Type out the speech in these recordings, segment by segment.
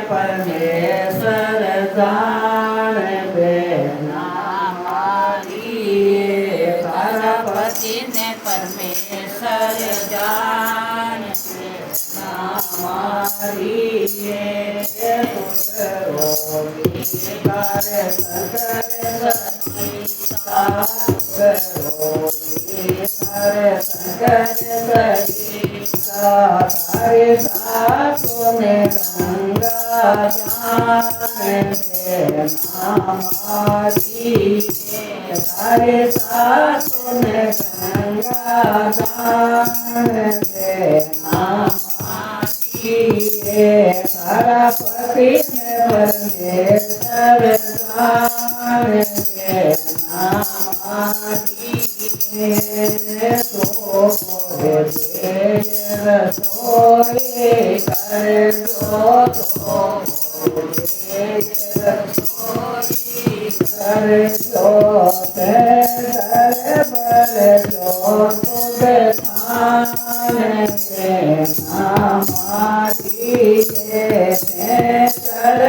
પરમેશ્વર જાણે બેના મારી તારા પતિને પરમેશ્વર જાણે બેના મારી તારે तारे सासों में गंगा जाने हमारी तारे सासों में गंगा जाने हमारी तारा पति में परमेश्वर जाने हमारी तो रसोई कर दो तो रसोई कर दो बल दो सुबह खाने के हमारी कर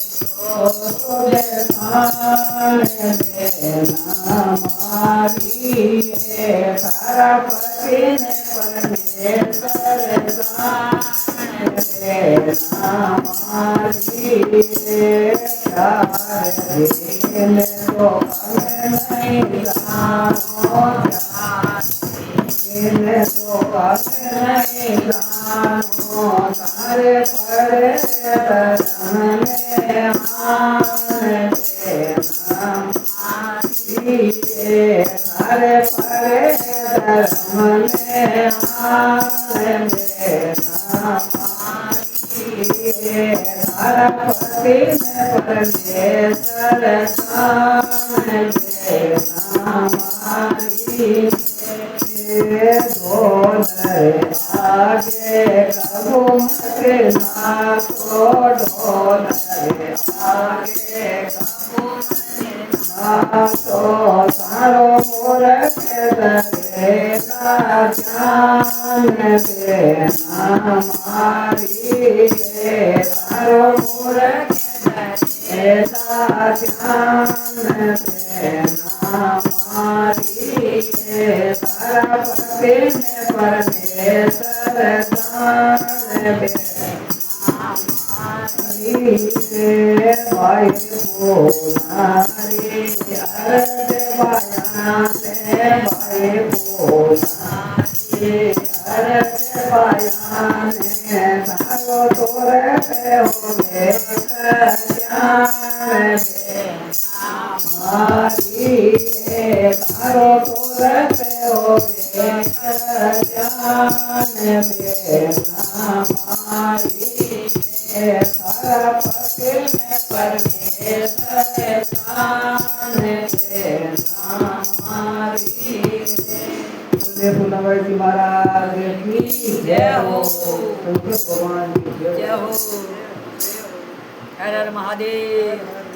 दो सुबह खाने के हमारी सारा पति ने परमेश्वर जाने हमारी दिन तो नहीं जानो दिन तो नहीं जानो तारे पड़े धर्म में आने तारे पड़े धर्म में आने तारा पति में परमेश्वर जाने हमारी ढोलरे आगे कबू मत नाचो ढोलरे आगे कबू नाचो सारो मूर्ख दरेगा जान देना हमारी सारो मूर्ख दरेगा जान देना हमारी तारा पति में परमेश्वर जाने भाई बोलारे अर्ज बयाने भाई बोलारे अर्ज बयाने सारो तोरे पे होगे कल्याण हमारी तारो तोरे पे होगे कल्याण हमारी तारा पति में परमेश्वर जाने हमारी बोले फुलाबाई जी महाराज की जय हो भगवान की जय हो। हर हर महादेव।